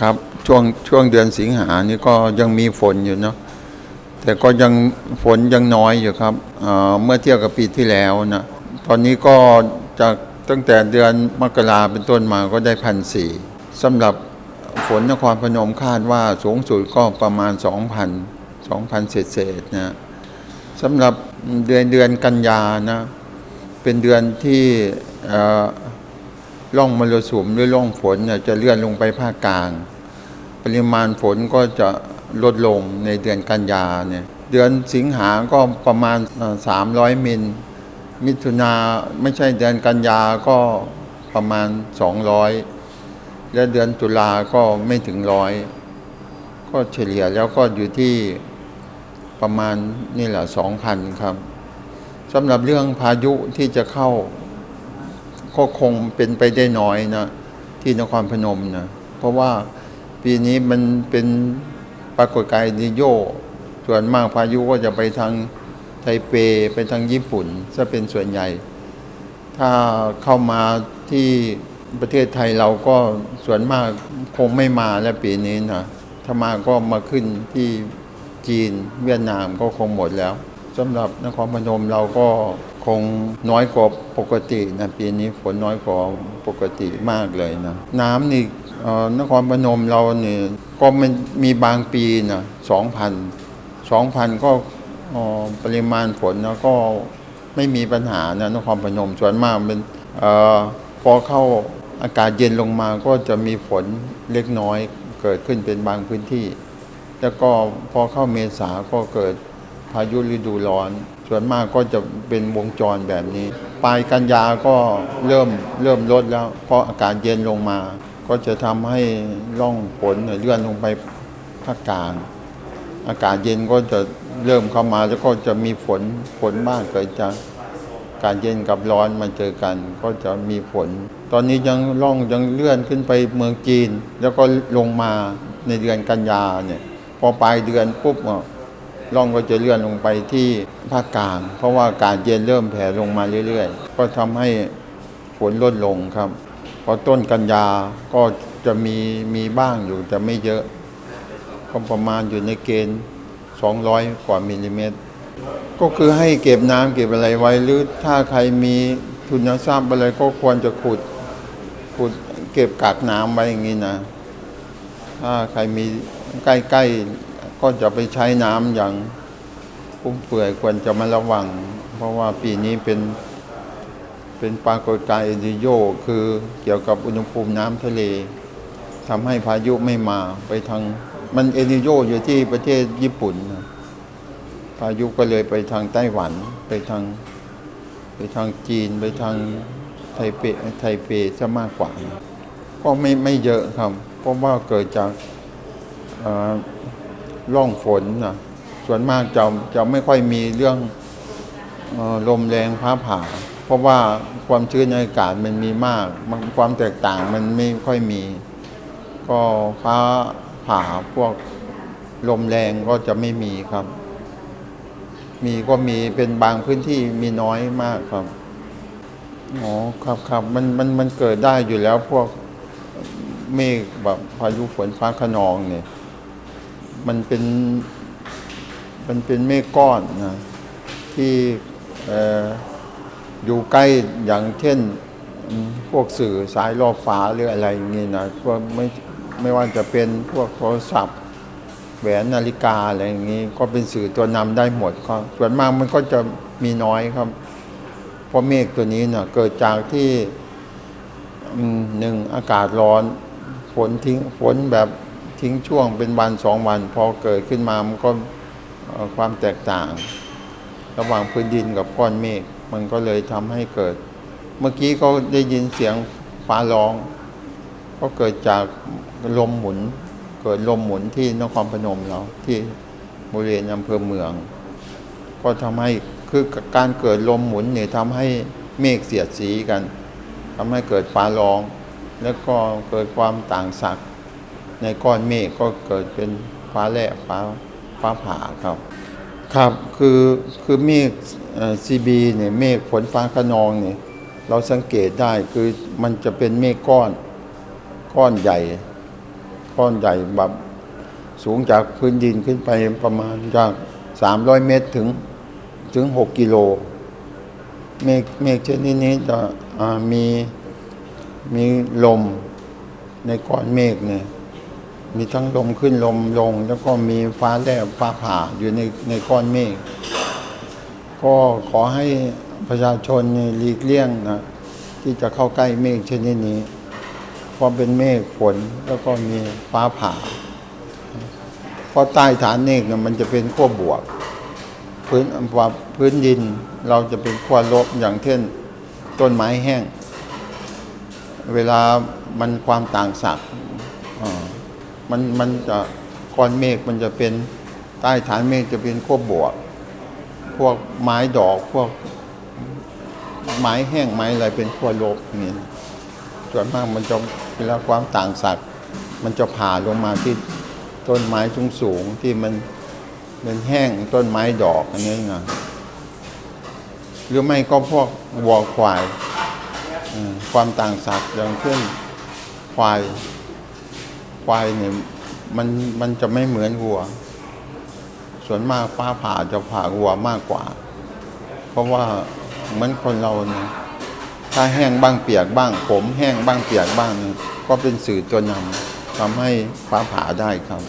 ครับช่วงเดือนสิงหานี่ก็ยังมีฝนอยู่เนาะแต่ก็ยังฝนยังน้อยอยู่ครับเมื่อเทียบกับปีที่แล้วนะตอนนี้ก็จากตั้งแต่เดือนมกราเป็นต้นมาก็ได้1,400สำหรับฝนนครพนมคาดว่าสูงสุดก็ประมาณ2,000เศษนะสำหรับเดือนกันยานะเป็นเดือนที่ร่องมรสุมหรือร่องฝนจะเลื่อนลงไปภาคกลางปริมาณฝนก็จะลดลงในเดือนกันยาเนี่ยเดือนสิงหาก็ประมาณ300มิลมิถุนาไม่ใช่เดือนกันยาก็ประมาณ200และเดือนตุลาก็ไม่ถึง100ก็เฉลี่ยแล้วก็อยู่ที่ประมาณนี่แหละ 2,000 ครับสำหรับเรื่องพายุที่จะเข้าก็คงเป็นไปได้น้อยนะที่นครพนมนะเพราะว่าปีนี้มันเป็นปรากฏการณ์เอลนีโญส่วนมากพายุก็จะไปทางไทเปไปทางญี่ปุ่นจะเป็นส่วนใหญ่ ถ้าเข้ามาที่ประเทศไทยเราก็ส่วนมากคงไม่มาแล้วปีนี้นะถ้ามาก็มาขึ้นที่จีนเวียดนามก็คงหมดแล้วสำหรับนครพนมเราก็คงน้อยกว่าปกตินะปีนี้ฝนน้อยกว่าปกติมากเลยนะน้ำนี่นครพนมเราเนี่ยก็มันมีบางปีนะ2,000ก็ปริมาณฝนนะก็ไม่มีปัญหานะนครพนมส่วนมากเป็นพอเข้าอากาศเย็นลงมาก็จะมีฝนเล็กน้อยเกิดขึ้นเป็นบางพื้นที่แล้วก็พอเข้าเมษาก็เกิดพายุฤดูร้อนส่วนมากก็จะเป็นวงจรแบบนี้ปลายกันยาก็เริ่มลดแล้วเพราะอากาศเย็นลงมาก็จะทำให้ร่องฝนเลื่อนลงไปภาคกลางอากาศเย็นก็จะเริ่มเข้ามาแล้วก็จะมีฝนบ้างเกิดจากอากาศเย็นกับร้อนมาเจอกันก็จะมีฝนตอนนี้ยังเลื่อนขึ้นไปเมืองจีนแล้วก็ลงมาในเดือนกันยาเนี่ยพอปลายเดือนปุ๊บร่องก็จะเลื่อนลงไปที่ภาคกลางเพราะว่าอากาศเย็นเริ่มแผ่ลงมาเรื่อยๆก็ทำให้ฝนลดลงครับพอต้นกันยาก็จะมีบ้างอยู่แต่ไม่เยอะก็ประมาณอยู่ในเกณฑ์200 กว่ามิลลิเมตรก็คือให้เก็บน้ำเก็บอะไรไว้หรือถ้าใครมีทุนทรัพย์อะไรก็ควรจะขุดเก็บกักน้ำไว้อย่างนี้นะถ้าใครมีใกล้ๆก็จะไปใช้น้ำอย่างฟุ่มเฟือยควรจะมาระวังเพราะว่าปีนี้เป็นปรากฏการณ์เอลนีโญคือเกี่ยวกับอุณหภูมิน้ำทะเลทำให้พายุไม่มาไปทางมันเอลนีโญอยู่ที่ประเทศญี่ปุ่นนะพายุก็เลยไปทางไต้หวันไปทางจีนไปทางไทเปซะมากกว่าก็ไม่เยอะครับเพราะว่าเกิดจากร่องฝนนะส่วนมากจะไม่ค่อยมีเรื่องลมแรงฟ้าผ่าเพราะว่าความชื้นในอากาศมันมีมากความแตกต่างมันไม่ค่อยมีก็ฟ้าผ่าพวกลมแรงก็จะไม่มีครับก็มีเป็นบางพื้นที่มีน้อยมากครับอ๋อครับมันเกิดได้อยู่แล้วพวกเมฆแบบพายุฝนฟ้าคะนองเนี่ยมันเป็นเมฆก้อนนะที่อยู่ใกล้อย่างเช่นพวกสื่อสายล่อฟ้าหรืออะไรอย่างนี้นะพวกไม่ว่าจะเป็นพวกโทรศัพท์แหวนนาฬิกาอะไรอย่างนี้ก็เป็นสื่อตัวนำได้หมดครับส่วนมากมันก็จะมีน้อยครับเพราะเมฆตัวนี้นะเกิดจากที่อากาศร้อนฝนแบบทิ้งช่วงเป็นวัน2 วันพอเกิดขึ้นมามันก็ความแตกต่างระหว่างพื้นดินกับก้อนเมฆมันก็เลยทำให้เกิดเมื่อกี้เขาได้ยินเสียงฟ้าร้องก็เกิดจากลมหมุนเกิดลมหมุนที่นครพนมเราที่บริเวณอำเภอเมืองก็ทำให้คือการเกิดลมหมุนเนี่ยทำให้เมฆเสียดสีกันทำให้เกิดฟ้าร้องแล้วก็เกิดความต่างศักย์ในก้อนเมฆก็เกิดเป็นฟ้าแลบฟ้าผ่าครับคือเมฆCB เนี่ยเมฆฝนฟ้าคะนองเนี่ยเราสังเกตได้คือมันจะเป็นเมฆก้อนใหญ่ ก้อนใหญ่แบบสูงจากพื้นดินขึ้นไปประมาณจาก300 เมตรถึง6 กิโลเมฆชนิดนี้จะมีลมในก้อนเมฆเนี่ยมีทั้งลมขึ้นลมลงแล้วก็มีฟ้าแลบฟ้าผ่าอยู่ในก้อนเมฆก็ขอให้ประชาชนหลีกเลี่ยงนะที่จะเข้าใกล้เมฆชนิดนี้เพราะเป็นเมฆฝนแล้วก็มีฟ้าผ่าเพราะใต้ฐานเมฆเนี่ยมันจะเป็นขั้วบวกพื้นดินเราจะเป็นขั้วลบอย่างเช่นต้นไม้แห้งเวลามันความต่างศักย์มันจะก้อนเมฆมันจะเป็นใต้ฐานเมฆจะเป็นขั้วบวกพวกไม้ดอกพวกไม้แห้งไม้อะไรเป็นขั้วลบนี่ส่วนมากมันจะเวลาความต่างศักย์มันจะผ่าลงมาที่ต้นไม้สูงที่มันเป็นแห้งต้นไม้ดอกอันนี้ไงหรือไม่ก็พวกวัวควายความต่างศักย์อย่างเช่นควายเนี่ยมันจะไม่เหมือนวัวส่วนมากฟ้าผ่าจะผ่าวัวมากกว่าเพราะว่าเหมือนคนเราเนี่ยถ้าแห้งบ้างเปียกบ้างผมแห้งบ้างเปียกบ้างก็เป็นสื่อตัวนำทำให้ฟ้าผ่าได้ครับ